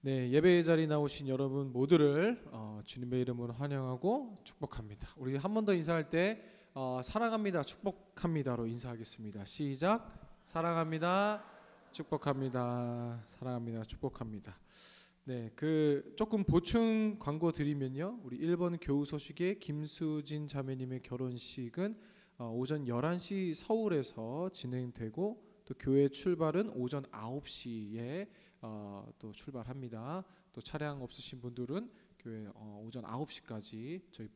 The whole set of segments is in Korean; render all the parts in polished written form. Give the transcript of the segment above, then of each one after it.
네, 예배의 자리 나오신 여러분 모두를 주님의 이름으로 환영하고 축복합니다. 우리 한 번 더 인사할 때 사랑합니다, 축복합니다로 인사하겠습니다. 시작. 사랑합니다, 축복합니다. 사랑합니다, 축복합니다. 네, 조금 보충 광고 드리면요, 우리 1번 교우 소식의 김수진 자매님의 결혼식은 오전 11시 서울에서 진행되고, 또 교회 출발은 오전 9시에 또 출발합니다. 또 차량 없으신 분들은 교회 오전 9시까지 저희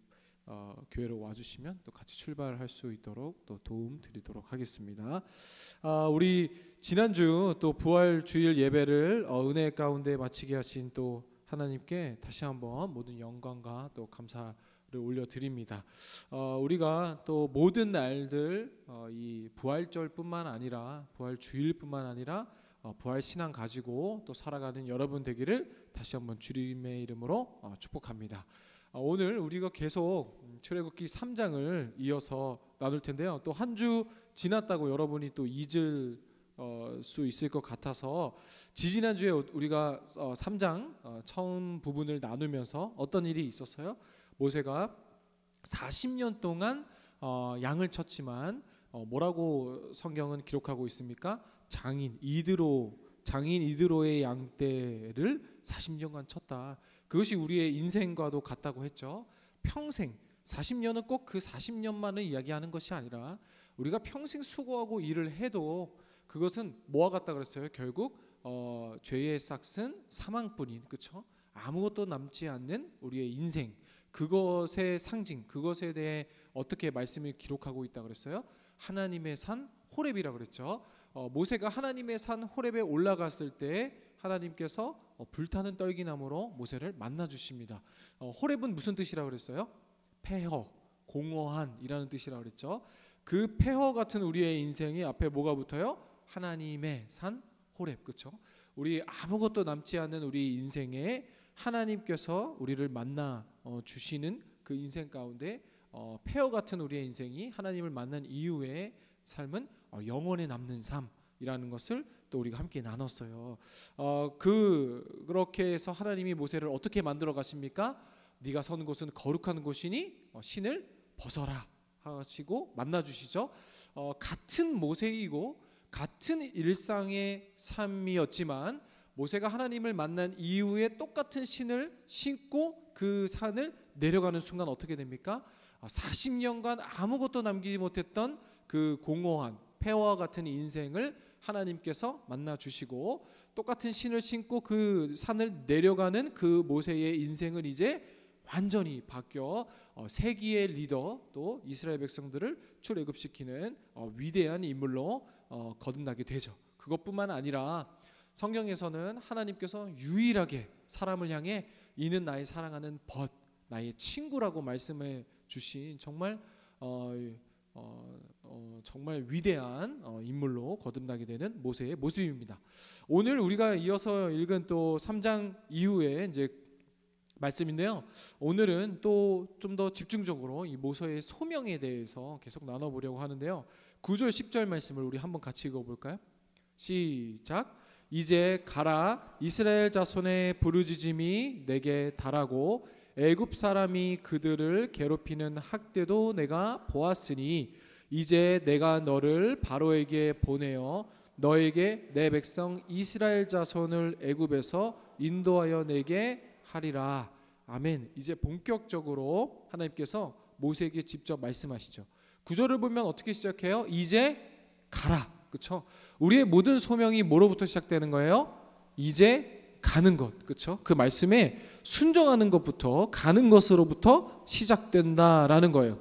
교회로 와주시면 또 같이 출발할 수 있도록 또 도움 드리도록 하겠습니다. 우리 지난주 또 부활 주일 예배를 은혜 가운데 마치게 하신 또 하나님께 다시 한번 모든 영광과 또 감사를 올려드립니다. 우리가 또 모든 날들 이 부활절뿐만 아니라 부활 주일뿐만 아니라 부활 신앙 가지고 또 살아가는 여러분 되기를 다시 한번 주님의 이름으로 축복합니다. 오늘 우리가 계속 출애굽기 3장을 이어서 나눌 텐데요. 또 한 주 지났다고 여러분이 또 잊을 수 있을 것 같아서 지지난주에 우리가 3장 처음 부분을 나누면서 어떤 일이 있었어요? 모세가 40년 동안 양을 쳤지만 뭐라고 성경은 기록하고 있습니까? 장인 이드로의 양떼를 40년간 쳤다. 그것이 우리의 인생과도 같다고 했죠. 평생 40년은 꼭 그 40년만을 이야기하는 것이 아니라 우리가 평생 수고하고 일을 해도 그것은 뭐와 같다 그랬어요? 결국 죄의 싹은 사망뿐인, 그렇죠? 아무것도 남지 않는 우리의 인생, 그것의 상징, 그것에 대해 어떻게 말씀을 기록하고 있다 그랬어요? 하나님의 산 호렙이라 그랬죠. 모세가 하나님의 산 호렙에 올라갔을 때 하나님께서 불타는 떨기나무로 모세를 만나 주십니다. 호렙은 무슨 뜻이라고 그랬어요? 폐허, 공허한이라는 뜻이라고 그랬죠. 그 폐허 같은 우리의 인생이 앞에 뭐가 붙어요? 하나님의 산 호렙, 그렇죠? 우리 아무것도 남지 않는 우리 인생에 하나님께서 우리를 만나 주시는 그 인생 가운데 폐허 같은 우리의 인생이 하나님을 만난 이후의 삶은 영원에 남는 삶이라는 것을 또 우리가 함께 나눴어요. 그렇게 해서 하나님이 모세를 어떻게 만들어 가십니까? 네가 서는 곳은 거룩한 곳이니 신을 벗어라 하시고 만나 주시죠. 같은 모세이고 같은 일상의 삶이었지만 모세가 하나님을 만난 이후에 똑같은 신을 신고 그 산을 내려가는 순간 어떻게 됩니까? 40년간 아무것도 남기지 못했던 그 공허한 폐허와 같은 인생을 하나님께서 만나 주시고, 똑같은 신을 신고 그 산을 내려가는 그 모세의 인생을 이제 완전히 바뀌어 세기의 리더, 또 이스라엘 백성들을 출애굽시키는 위대한 인물로 거듭나게 되죠. 그것뿐만 아니라 성경에서는 하나님께서 유일하게 사람을 향해 이는 나의 사랑하는 벗, 나의 친구라고 말씀해 주신 정말 정말 위대한 인물로 거듭나게 되는 모세의 모습입니다. 오늘 우리가 이어서 읽은 또 3장 이후에 이제 말씀인데요. 오늘은 또 좀 더 집중적으로 이 모세의 소명에 대해서 계속 나눠보려고 하는데요. 9절 10절 말씀을 우리 한번 같이 읽어볼까요? 시작. 이제 가라, 이스라엘 자손의 부르짖음이 내게 달하고 애굽 사람이 그들을 괴롭히는 학대도 내가 보았으니 이제 내가 너를 바로에게 보내어 너에게 내 백성 이스라엘 자손을 애굽에서 인도하여 내게 하리라. 아멘. 이제 본격적으로 하나님께서 모세에게 직접 말씀하시죠. 구절을 보면 어떻게 시작해요? 이제 가라. 그렇죠? 우리의 모든 소명이 뭐로부터 시작되는 거예요? 이제 가는 것. 그렇죠? 그 말씀에 순종하는 것부터, 가는 것으로부터 시작된다라는 거예요.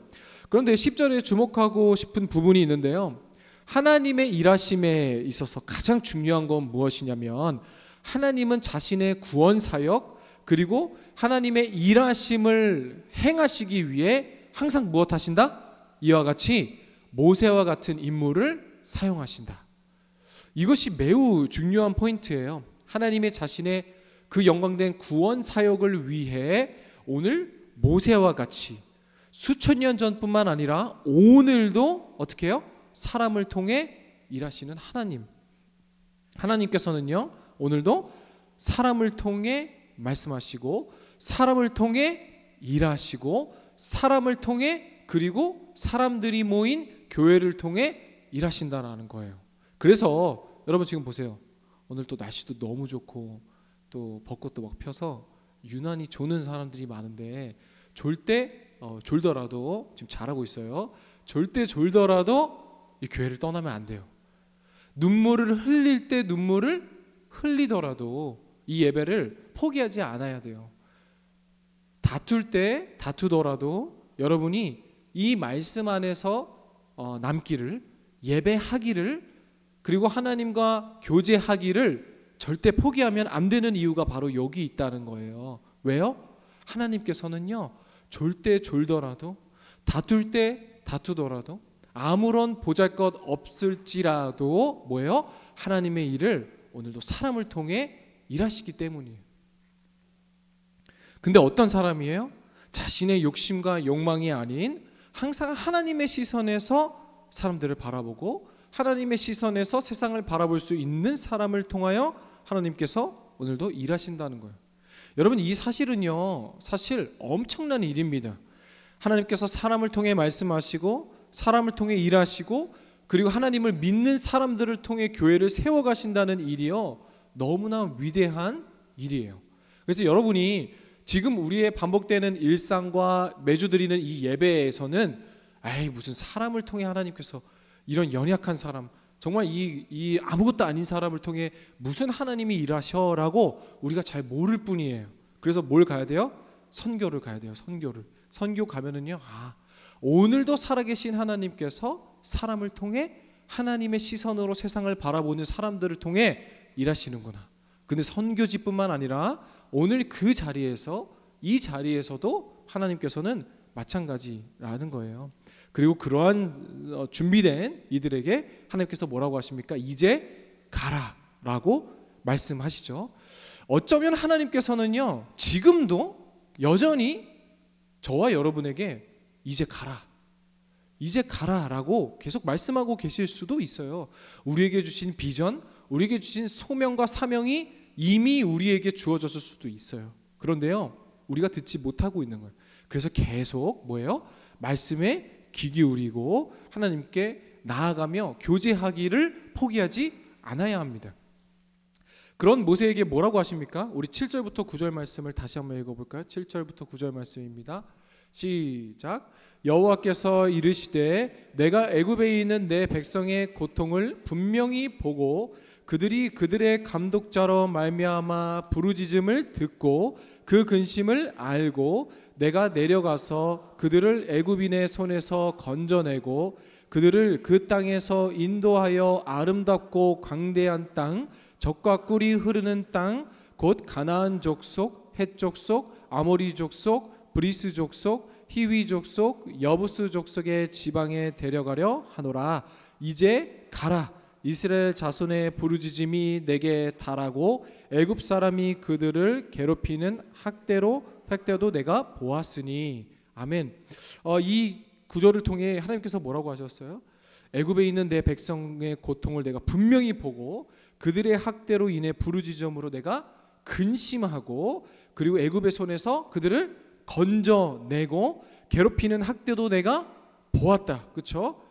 그런데 10절에 주목하고 싶은 부분이 있는데요. 하나님의 일하심에 있어서 가장 중요한 건 무엇이냐면, 하나님은 자신의 구원 사역 그리고 하나님의 일하심을 행하시기 위해 항상 무엇 하신다? 이와 같이 모세와 같은 인물을 사용하신다. 이것이 매우 중요한 포인트예요. 하나님의 자신의 그 영광된 구원 사역을 위해 오늘 모세와 같이 수천 년 전뿐만 아니라 오늘도 어떻게 해요? 사람을 통해 일하시는 하나님. 하나님께서는요, 오늘도 사람을 통해 말씀하시고 사람을 통해 일하시고 사람을 통해 그리고 사람들이 모인 교회를 통해 일하신다라는 거예요. 그래서 여러분 지금 보세요. 오늘 또 날씨도 너무 좋고 또 벚꽃도 막 펴서 유난히 조는 사람들이 많은데 졸더라도 지금 잘하고 있어요. 절대 졸더라도 이 교회를 떠나면 안 돼요. 눈물을 흘릴 때 눈물을 흘리더라도 이 예배를 포기하지 않아야 돼요. 다툴 때 다투더라도 여러분이 이 말씀 안에서 남기를, 예배하기를, 그리고 하나님과 교제하기를 절대 포기하면 안 되는 이유가 바로 여기 있다는 거예요. 왜요? 하나님께서는요, 졸 때 졸더라도, 다툴 때 다투더라도, 아무런 보잘것 없을지라도 뭐예요? 하나님의 일을 오늘도 사람을 통해 일하시기 때문이에요. 근데 어떤 사람이에요? 자신의 욕심과 욕망이 아닌 항상 하나님의 시선에서 사람들을 바라보고 하나님의 시선에서 세상을 바라볼 수 있는 사람을 통하여 하나님께서 오늘도 일하신다는 거예요. 여러분, 이 사실은요, 사실 엄청난 일입니다. 하나님께서 사람을 통해 말씀하시고 사람을 통해 일하시고 그리고 하나님을 믿는 사람들을 통해 교회를 세워가신다는 일이요, 너무나 위대한 일이에요. 그래서 여러분이 지금 우리의 반복되는 일상과 매주 드리는 이 예배에서는 에이, 무슨 사람을 통해 하나님께서 이런 연약한 사람, 정말 이 아무것도 아닌 사람을 통해 무슨 하나님이 일하셔라고 우리가 잘 모를 뿐이에요. 그래서 뭘 가야 돼요? 선교를 가야 돼요. 선교 가면은요, 오늘도 살아계신 하나님께서 사람을 통해 하나님의 시선으로 세상을 바라보는 사람들을 통해 일하시는구나. 근데 선교지뿐만 아니라 오늘 그 자리에서, 이 자리에서도 하나님께서는 마찬가지라는 거예요. 그리고 그러한 준비된 이들에게 하나님께서 뭐라고 하십니까? 이제 가라라고 말씀하시죠. 어쩌면 하나님께서는요, 지금도 여전히 저와 여러분에게 이제 가라라고 계속 말씀하고 계실 수도 있어요. 우리에게 주신 비전, 우리에게 주신 소명과 사명이 이미 우리에게 주어졌을 수도 있어요. 그런데요, 우리가 듣지 못하고 있는 거예요. 그래서 계속 뭐예요? 말씀에 귀 기울이고 하나님께 나아가며 교제하기를 포기하지 않아야 합니다. 그런 모세에게 뭐라고 하십니까? 우리 7절부터 9절 말씀을 다시 한번 읽어볼까요? 7절부터 9절 말씀입니다. 시작. 여호와께서 이르시되 내가 애굽에 있는 내 백성의 고통을 분명히 보고 그들이 그들의 감독자로 말미암아 부르짖음을 듣고 그 근심을 알고 내가 내려가서 그들을 애굽인의 손에서 건져내고 그들을 그 땅에서 인도하여 아름답고 광대한 땅, 젖과 꿀이 흐르는 땅, 곧 가나안 족속, 헷 족속, 아모리 족속, 브리스 족속, 히위 족속, 여부스 족속의 지방에 데려가려 하노라. 이제 가라. 이스라엘 자손의 부르짖음이 내게 달하고 애굽 사람이 그들을 괴롭히는 학대도 내가 보았으니. 아멘. 이 구절을 통해 하나님께서 뭐라고 하셨어요? 애굽에 있는 내 백성의 고통을 내가 분명히 보고 그들의 학대로 인해 부르짖음으로 내가 근심하고 그리고 애굽의 손에서 그들을 건져내고 괴롭히는 학대도 내가 보았다. 그렇죠?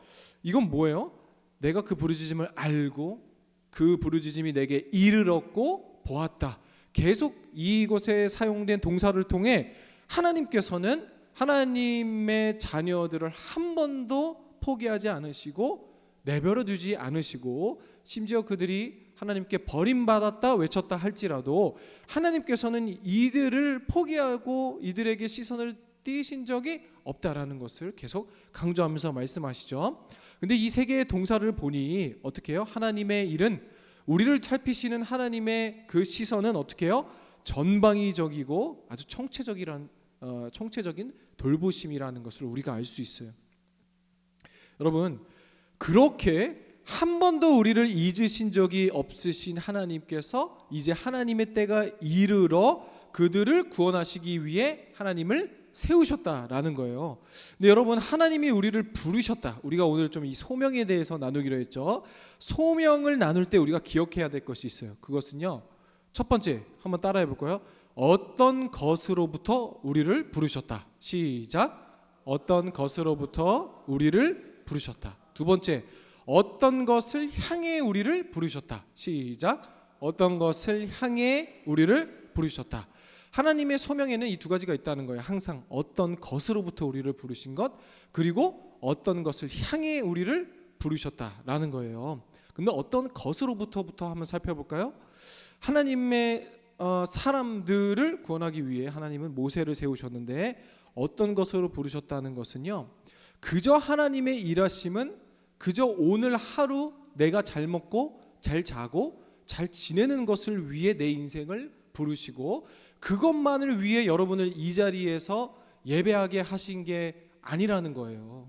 이건 뭐예요? 내가 그 부르짖음을 알고 그 부르짖음이 내게 이르렀고 보았다. 계속 이곳에 사용된 동사를 통해 하나님께서는 하나님의 자녀들을 한 번도 포기하지 않으시고 내버려 두지 않으시고 심지어 그들이 하나님께 버림받았다 외쳤다 할지라도 하나님께서는 이들을 포기하고 이들에게 시선을 띄신 적이 없다라는 것을 계속 강조하면서 말씀하시죠. 근데 이 세 개의 동사를 보니 어떻게 해요? 하나님의 일은, 우리를 살피시는 하나님의 그 시선은 어떻게 해요? 전방위적이고 아주 총체적인 돌보심이라는 것을 우리가 알 수 있어요. 여러분, 그렇게 한 번도 우리를 잊으신 적이 없으신 하나님께서 이제 하나님의 때가 이르러 그들을 구원하시기 위해 하나님을 세우셨다라는 거예요. 근데 여러분, 하나님이 우리를 부르셨다. 우리가 오늘 좀 이 소명에 대해서 나누기로 했죠. 소명을 나눌 때 우리가 기억해야 될 것이 있어요. 그것은요, 첫 번째 한번 따라해 볼까요? 어떤 것으로부터 우리를 부르셨다. 시작. 어떤 것으로부터 우리를 부르셨다. 두 번째, 어떤 것을 향해 우리를 부르셨다. 시작. 어떤 것을 향해 우리를 부르셨다. 하나님의 소명에는 이 두 가지가 있다는 거예요. 항상 어떤 것으로부터 우리를 부르신 것, 그리고 어떤 것을 향해 우리를 부르셨다라는 거예요. 근데 어떤 것으로부터 한번 살펴볼까요? 하나님의 사람들을 구원하기 위해 하나님은 모세를 세우셨는데 어떤 것으로 부르셨다는 것은요, 그저 하나님의 일하심은 그저 오늘 하루 내가 잘 먹고 잘 자고 잘 지내는 것을 위해 내 인생을 부르시고 그것만을 위해 여러분을 이 자리에서 예배하게 하신 게 아니라는 거예요.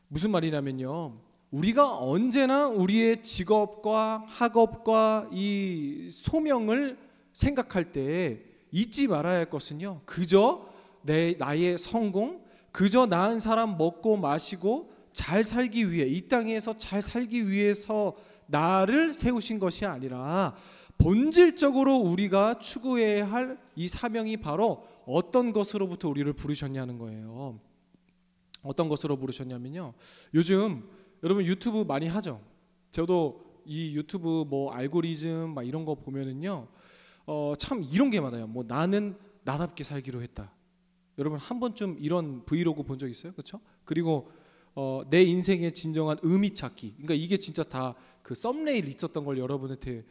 무슨 말이냐면요, 우리가 언제나 우리의 직업과 학업과 이 소명을 생각할 때 잊지 말아야 할 것은요, 그저 나의 성공, 그저 나은 사람 먹고 마시고 잘 살기 위해, 이 땅에서 잘 살기 위해서 나를 세우신 것이 아니라 본질적으로 우리가 추구해야 할 이 사명이 바로 어떤 것으로부터 우리를 부르셨냐는 거예요. 어떤 것으로 부르셨냐면요, 요즘 여러분 유튜브 많이 하죠. 저도 이 유튜브 뭐 알고리즘 막 이런 거 보면은요, 참 이런 게 많아요. 뭐 나는 나답게 살기로 했다. 여러분 한 번쯤 이런 브이로그 본 적 있어요? 그렇죠? 그리고 내 인생의 진정한 의미 찾기. 그러니까 이게 진짜 다 그 썸네일 있었던 걸 여러분한테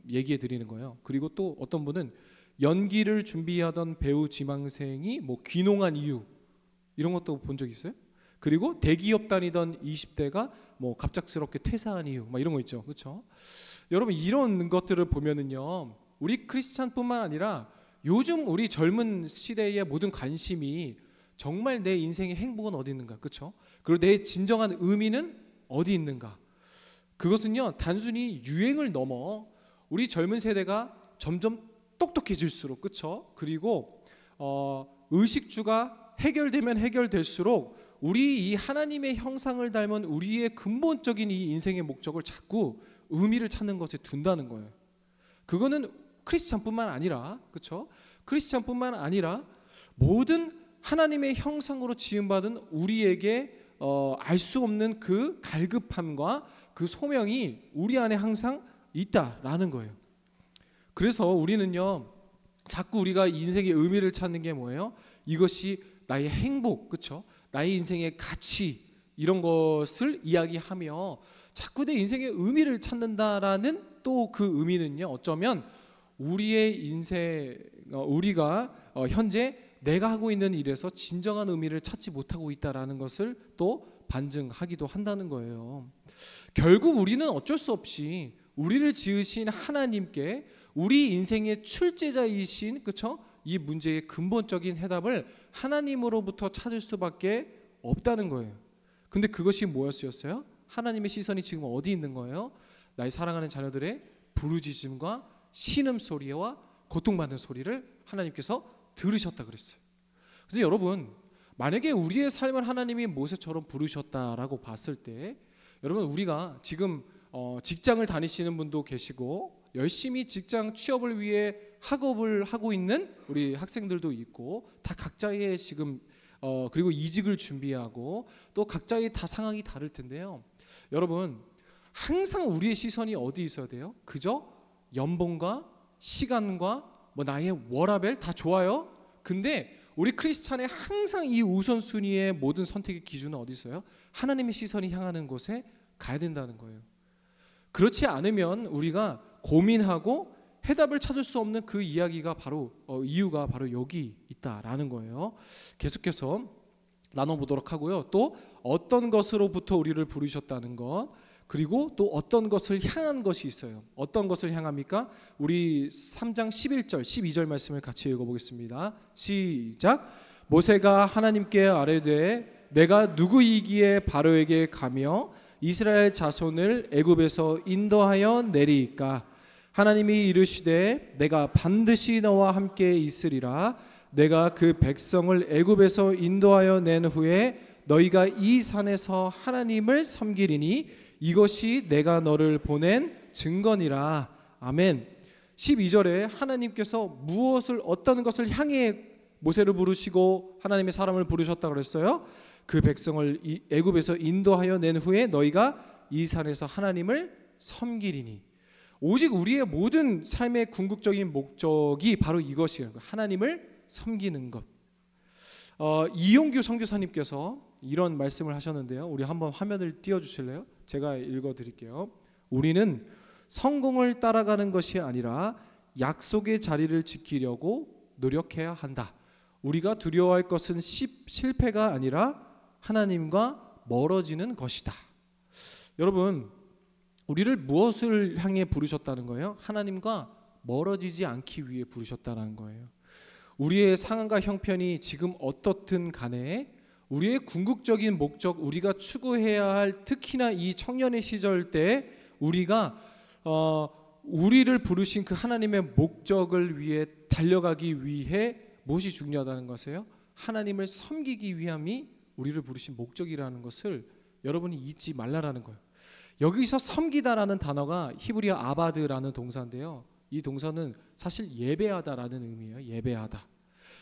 얘기해 드리는 거예요. 그리고 또 어떤 분은 연기를 준비하던 배우 지망생이 뭐 귀농한 이유 이런 것도 본 적 있어요? 그리고 대기업 다니던 20대가 뭐 갑작스럽게 퇴사한 이유 막 이런 거 있죠. 그렇죠? 여러분 이런 것들을 보면은요, 우리 크리스찬뿐만 아니라 요즘 우리 젊은 시대의 모든 관심이 정말 내 인생의 행복은 어디 있는가, 그렇죠? 그리고 내 진정한 의미는 어디 있는가? 그것은요, 단순히 유행을 넘어 우리 젊은 세대가 점점 똑똑해질수록, 그렇죠? 그리고 의식주가 해결되면 해결될수록 우리 이 하나님의 형상을 닮은 우리의 근본적인 이 인생의 목적을 자꾸 의미를 찾는 것에 둔다는 거예요. 그거는 크리스찬뿐만 아니라, 그렇죠? 크리스찬뿐만 아니라 모든 하나님의 형상으로 지음받은 우리에게 알 수 없는 그 갈급함과 그 소명이 우리 안에 항상 있다라는 거예요. 그래서 우리는요, 자꾸 우리가 인생의 의미를 찾는 게 뭐예요? 이것이 나의 행복, 그렇죠? 나의 인생의 가치, 이런 것을 이야기하며 자꾸 내 인생의 의미를 찾는다라는 또 그 의미는요, 어쩌면 우리의 인생, 우리가 현재 내가 하고 있는 일에서 진정한 의미를 찾지 못하고 있다라는 것을 또 반증하기도 한다는 거예요. 결국 우리는 어쩔 수 없이 우리를 지으신 하나님께 우리 인생의 출제자이신, 그렇죠? 이 문제의 근본적인 해답을 하나님으로부터 찾을 수밖에 없다는 거예요. 근데 그것이 무엇이었어요? 하나님의 시선이 지금 어디 있는 거예요? 나의 사랑하는 자녀들의 부르짖음과 신음소리와 고통받는 소리를 하나님께서 들으셨다 그랬어요. 그래서 여러분, 만약에 우리의 삶을 하나님이 모세처럼 부르셨다라고 봤을 때, 여러분 우리가 지금 직장을 다니시는 분도 계시고 열심히 직장 취업을 위해 학업을 하고 있는 우리 학생들도 있고, 다 각자의 지금 그리고 이직을 준비하고 또 각자의 다 상황이 다를 텐데요. 여러분, 항상 우리의 시선이 어디 있어야 돼요? 그저 연봉과 시간과 뭐 나의 워라밸 다 좋아요. 근데 우리 크리스찬의 항상 이 우선순위의 모든 선택의 기준은 어디 있어요? 하나님의 시선이 향하는 곳에 가야 된다는 거예요. 그렇지 않으면 우리가 고민하고 해답을 찾을 수 없는 그 이야기가 바로 이유가 바로 여기 있다라는 거예요. 계속해서 나눠보도록 하고요. 또 어떤 것으로부터 우리를 부르셨다는 것, 그리고 또 어떤 것을 향한 것이 있어요. 어떤 것을 향합니까? 우리 3장 11절 12절 말씀을 같이 읽어보겠습니다. 시작. 모세가 하나님께 아뢰되 내가 누구이기에 바로에게 가며 이스라엘 자손을 애굽에서 인도하여 내리이까? 하나님이 이르시되 내가 반드시 너와 함께 있으리라. 내가 그 백성을 애굽에서 인도하여 낸 후에 너희가 이 산에서 하나님을 섬기리니 이것이 내가 너를 보낸 증거니라. 아멘. 12절에 하나님께서 무엇을 어떤 것을 향해 모세를 부르시고 하나님의 사람을 부르셨다고 그랬어요? 그 백성을 애굽에서 인도하여 낸 후에 너희가 이 산에서 하나님을 섬기리니. 오직 우리의 모든 삶의 궁극적인 목적이 바로 이것이에요. 하나님을 섬기는 것. 이용규 선교사님께서 이런 말씀을 하셨는데요. 우리 한번 화면을 띄워주실래요? 제가 읽어드릴게요. 우리는 성공을 따라가는 것이 아니라 약속의 자리를 지키려고 노력해야 한다. 우리가 두려워할 것은 실패가 아니라 하나님과 멀어지는 것이다. 여러분, 우리를 무엇을 향해 부르셨다는 거예요? 하나님과 멀어지지 않기 위해 부르셨다는 거예요. 우리의 상황과 형편이 지금 어떻든 간에 우리의 궁극적인 목적, 우리가 추구해야 할, 특히나 이 청년의 시절 때 우리가 우리를 부르신 그 하나님의 목적을 위해 달려가기 위해 무엇이 중요하다는 것이에요? 하나님을 섬기기 위함이 우리를 부르신 목적이라는 것을 여러분이 잊지 말라라는 거예요. 여기서 섬기다라는 단어가 히브리어 아바드라는 동사인데요. 이 동사는 사실 예배하다라는 의미예요. 예배하다.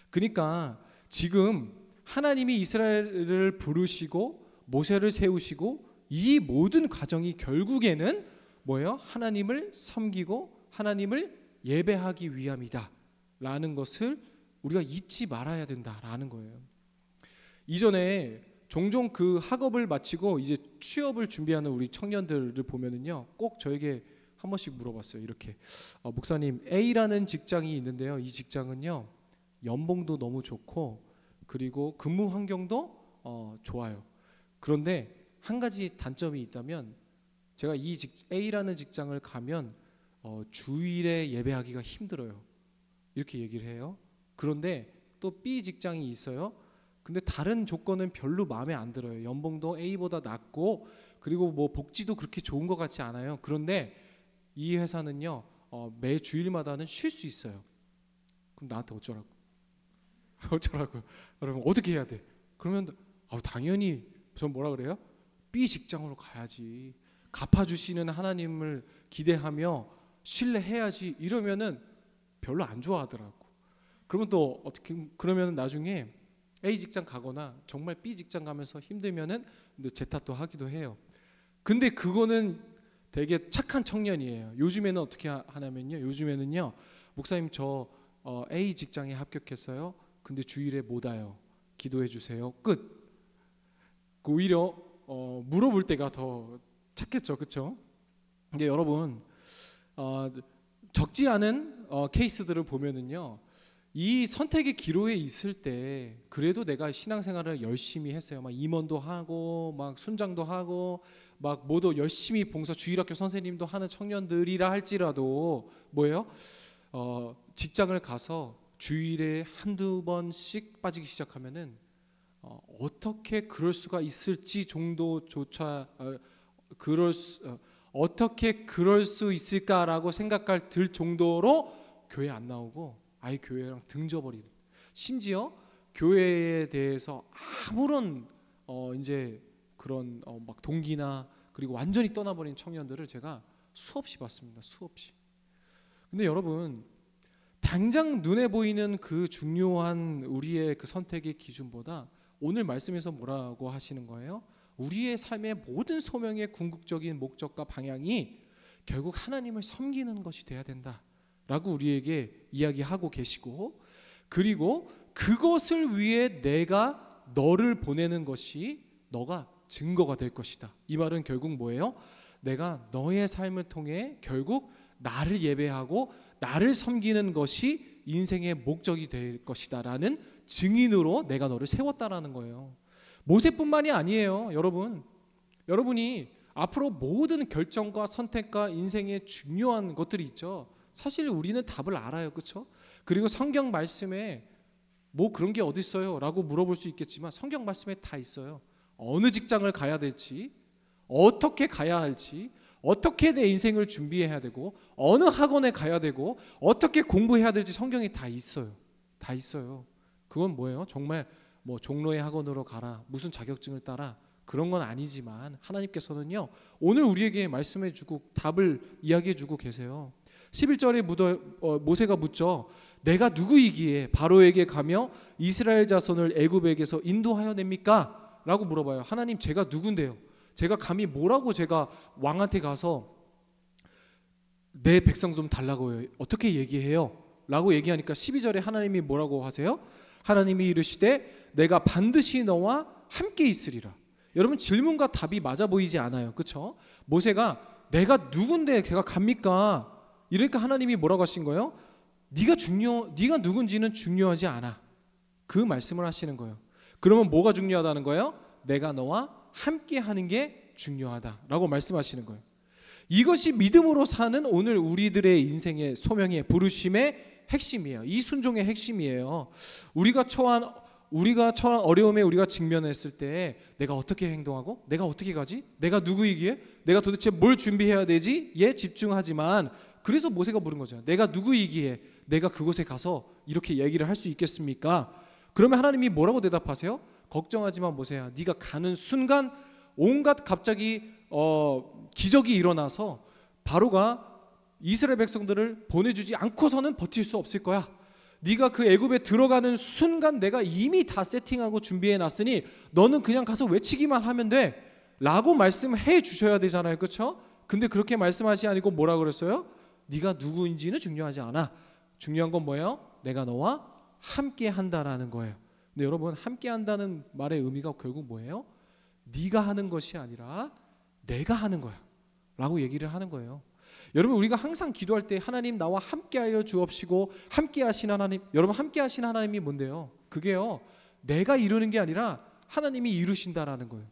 그러니까 지금 하나님이 이스라엘을 부르시고 모세를 세우시고 이 모든 과정이 결국에는 뭐예요? 하나님을 섬기고 하나님을 예배하기 위함이다 라는 것을 우리가 잊지 말아야 된다라는 거예요. 이전에 종종 그 학업을 마치고 이제 취업을 준비하는 우리 청년들을 보면은요, 꼭 저에게 한 번씩 물어봤어요. 이렇게 목사님, A라는 직장이 있는데요. 이 직장은요 연봉도 너무 좋고 그리고 근무 환경도 좋아요. 그런데 한 가지 단점이 있다면 제가 이 A라는 직장을 가면 주일에 예배하기가 힘들어요. 이렇게 얘기를 해요. 그런데 또 B 직장이 있어요. 근데 다른 조건은 별로 마음에 안 들어요. 연봉도 A보다 낮고 그리고 뭐 복지도 그렇게 좋은 것 같지 않아요. 그런데 이 회사는요 매 주일마다는 쉴 수 있어요. 그럼 나한테 어쩌라고? 어쩌라고? 여러분 어떻게 해야 돼? 그러면 당연히 전 뭐라 그래요? B 직장으로 가야지. 갚아주시는 하나님을 기대하며 신뢰해야지. 이러면은 별로 안 좋아하더라고. 그러면 또 어떻게 그러면 나중에 A 직장 가거나 정말 B 직장 가면서 힘들면은 제 탓도 하기도 해요. 근데 그거는 되게 착한 청년이에요. 요즘에는 어떻게 하냐면요. 요즘에는요. 목사님 저 A 직장에 합격했어요. 근데 주일에 못 와요. 기도해 주세요. 끝. 오히려 물어볼 때가 더 착했죠. 그렇죠? 근데 여러분 적지 않은 케이스들을 보면은요. 이 선택의 기로에 있을 때 그래도 내가 신앙생활을 열심히 했어요. 막 임원도 하고 막 순장도 하고 막 뭐도 열심히 봉사 주일학교 선생님도 하는 청년들이라 할지라도 뭐예요? 직장을 가서 주일에 한두 번씩 빠지기 시작하면은 어떻게 그럴 수가 있을지 정도조차 어떻게 그럴 수 있을까라고 생각할 들 정도로 교회 안 나오고 아예 교회랑 등져버리는, 심지어 교회에 대해서 아무런 이제 그런 막 동기나 그리고 완전히 떠나버린 청년들을 제가 수없이 봤습니다. 수없이. 근데 여러분 당장 눈에 보이는 그 중요한 우리의 그 선택의 기준보다 오늘 말씀에서 뭐라고 하시는 거예요? 우리의 삶의 모든 소명의 궁극적인 목적과 방향이 결국 하나님을 섬기는 것이 돼야 된다 라고 우리에게 이야기하고 계시고, 그리고 그것을 위해 내가 너를 보내는 것이 너가 증거가 될 것이다. 이 말은 결국 뭐예요? 내가 너의 삶을 통해 결국 나를 예배하고 나를 섬기는 것이 인생의 목적이 될 것이다 라는 증인으로 내가 너를 세웠다라는 거예요. 모세뿐만이 아니에요. 여러분이 앞으로 모든 결정과 선택과 인생의 중요한 것들이 있죠. 사실 우리는 답을 알아요. 그렇죠? 그리고 성경 말씀에 뭐 그런 게 어디 있어요? 라고 물어볼 수 있겠지만 성경 말씀에 다 있어요. 어느 직장을 가야 될지, 어떻게 가야 할지, 어떻게 내 인생을 준비해야 되고, 어느 학원에 가야 되고, 어떻게 공부해야 될지 성경에 다 있어요. 다 있어요. 그건 뭐예요? 정말 뭐 종로의 학원으로 가라, 무슨 자격증을 따라, 그런 건 아니지만 하나님께서는요 오늘 우리에게 말씀해주고 답을 이야기해주고 계세요. 11절에 모세가 묻죠. 내가 누구이기에 바로에게 가며 이스라엘 자손을 애굽에게서 인도하여 냅니까? 라고 물어봐요. 하나님, 제가 누군데요? 제가 감히 뭐라고 제가 왕한테 가서 내 백성 좀 달라고 해요? 어떻게 얘기해요? 라고 얘기하니까 12절에 하나님이 뭐라고 하세요? 하나님이 이르시되 내가 반드시 너와 함께 있으리라. 여러분, 질문과 답이 맞아 보이지 않아요. 그렇죠? 모세가 내가 누군데 제가 갑니까? 이러니까 하나님이 뭐라고 하신 거예요? 네가 누군지는 중요하지 않아. 그 말씀을 하시는 거예요. 그러면 뭐가 중요하다는 거예요? 내가 너와 함께 하는 게 중요하다라고 말씀하시는 거예요. 이것이 믿음으로 사는 오늘 우리들의 인생의 소명의 부르심의 핵심이에요. 이 순종의 핵심이에요. 우리가 처한 어려움에 우리가 직면했을 때 내가 어떻게 행동하고 내가 어떻게 가지? 내가 누구이기에? 내가 도대체 뭘 준비해야 되지? 에 집중하지만 그래서 모세가 물은 거죠. 내가 누구이기에 내가 그곳에 가서 이렇게 얘기를 할 수 있겠습니까? 그러면 하나님이 뭐라고 대답하세요? 걱정하지 마 모세야. 네가 가는 순간 온갖 갑자기 기적이 일어나서 바로가 이스라엘 백성들을 보내주지 않고서는 버틸 수 없을 거야. 네가 그 애굽에 들어가는 순간 내가 이미 다 세팅하고 준비해 놨으니 너는 그냥 가서 외치기만 하면 돼 라고 말씀해 주셔야 되잖아요. 그렇죠? 근데 그렇게 말씀하시 아니고 뭐라 그랬어요? 네가 누구인지는 중요하지 않아. 중요한 건 뭐예요? 내가 너와 함께 한다라는 거예요. 근데 여러분, 함께 한다는 말의 의미가 결국 뭐예요? 네가 하는 것이 아니라 내가 하는 거야 라고 얘기를 하는 거예요. 여러분, 우리가 항상 기도할 때 하나님 나와 함께하여 주옵시고 함께 하신 하나님, 여러분 함께 하신 하나님이 뭔데요? 그게요, 내가 이루는 게 아니라 하나님이 이루신다라는 거예요.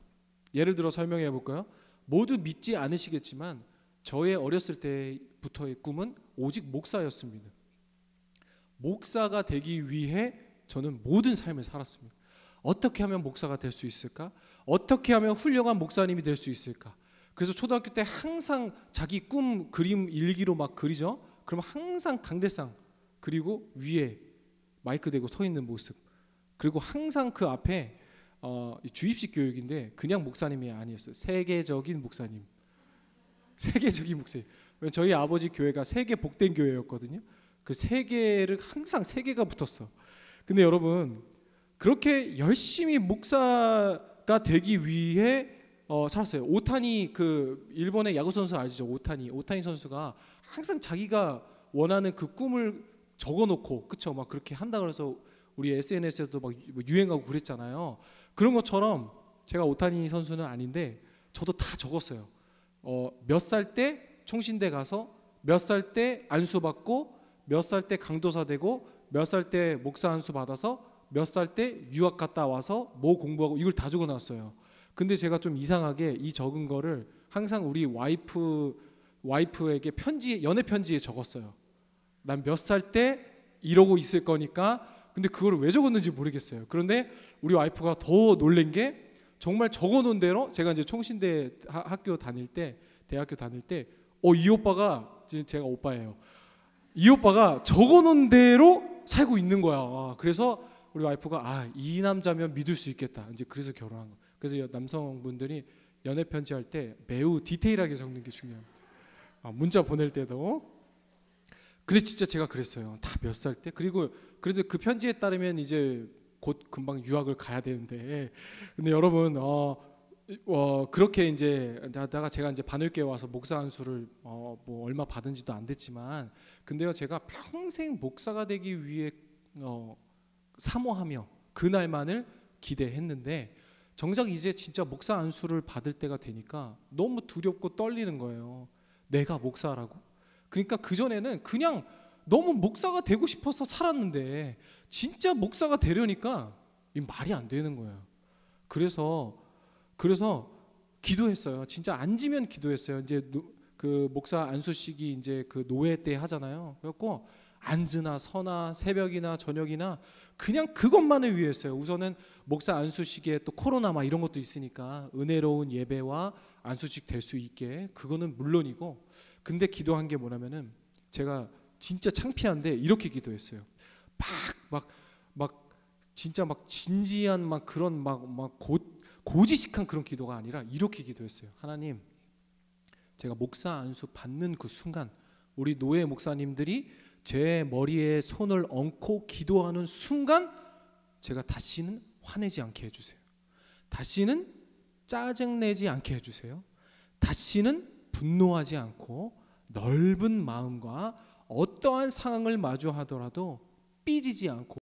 예를 들어 설명해 볼까요? 모두 믿지 않으시겠지만 저의 어렸을 때부터의 꿈은 오직 목사였습니다. 목사가 되기 위해 저는 모든 삶을 살았습니다. 어떻게 하면 목사가 될 수 있을까? 어떻게 하면 훌륭한 목사님이 될 수 있을까? 그래서 초등학교 때 항상 자기 꿈 그림 일기로 막 그리죠. 그럼 항상 강대상 그리고 위에 마이크 대고 서 있는 모습, 그리고 항상 그 앞에 주입식 교육인데 그냥 목사님이 아니었어요. 세계적인 목사님. 세계적인 목사님. 저희 아버지 교회가 세계 복된 교회였거든요. 그 세계를 항상 세계가 붙었어. 근데 여러분, 그렇게 열심히 목사가 되기 위해 살았어요. 오타니, 그 일본의 야구 선수 아시죠? 오타니 선수가 항상 자기가 원하는 그 꿈을 적어놓고, 그쵸? 막 그렇게 한다 그래서 우리 SNS에도 막 유행하고 그랬잖아요. 그런 것처럼 제가 오타니 선수는 아닌데 저도 다 적었어요. 몇 살 때 총신대 가서, 몇 살 때 안수 받고, 몇 살 때 강도사 되고, 몇 살 때 목사 안수 받아서, 몇 살 때 유학 갔다 와서 뭐 공부하고, 이걸 다 적어놨어요. 근데 제가 좀 이상하게 이 적은 거를 항상 우리 와이프에게 연애 편지에 적었어요. 난 몇 살 때 이러고 있을 거니까. 근데 그걸 왜 적었는지 모르겠어요. 그런데 우리 와이프가 더 놀란 게, 정말 적어놓은 대로 제가 이제 총신대 대학교 다닐 때 이 오빠가, 제가 오빠예요. 이 오빠가 적어놓은 대로 살고 있는 거야. 그래서 우리 와이프가 이 남자면 믿을 수 있겠다. 이제 그래서 결혼한 거. 그래서 남성분들이 연애 편지 할 때 매우 디테일하게 적는 게 중요합니다. 문자 보낼 때도. 근데 진짜 제가 그랬어요. 다 몇 살 때. 그리고 그래서 그 편지에 따르면 이제 곧 금방 유학을 가야 되는데, 근데 여러분 그렇게 이제 하다가 제가 이제 반올교회 와서 목사 안수를 뭐 얼마 받은지도 안 됐지만, 근데요, 제가 평생 목사가 되기 위해 사모하며 그날만을 기대했는데, 정작 이제 진짜 목사 안수를 받을 때가 되니까 너무 두렵고 떨리는 거예요. 내가 목사라고? 그러니까 그전에는 그냥 너무 목사가 되고 싶어서 살았는데 진짜 목사가 되려니까 이 말이 안 되는 거예요. 그래서 기도했어요. 진짜 앉으면 기도했어요. 이제 그 목사 안수식이 이제 그 노회 때 하잖아요. 그래갖고 앉으나 서나 새벽이나 저녁이나 그냥 그것만을 위해서요. 우선은 목사 안수식에 또 코로나 막 이런 것도 있으니까 은혜로운 예배와 안수식 될 수 있게, 그거는 물론이고, 근데 기도한 게 뭐냐면은 제가 진짜 창피한데 이렇게 기도했어요. 막 진짜 막 진지한 막 그런 막 고지식한 그런 기도가 아니라 이렇게 기도했어요. 하나님, 제가 목사 안수 받는 그 순간 우리 노예 목사님들이 제 머리에 손을 얹고 기도하는 순간 제가 다시는 화내지 않게 해주세요. 다시는 짜증내지 않게 해주세요. 다시는 분노하지 않고 넓은 마음과 어떠한 상황을 마주하더라도 삐지지 않고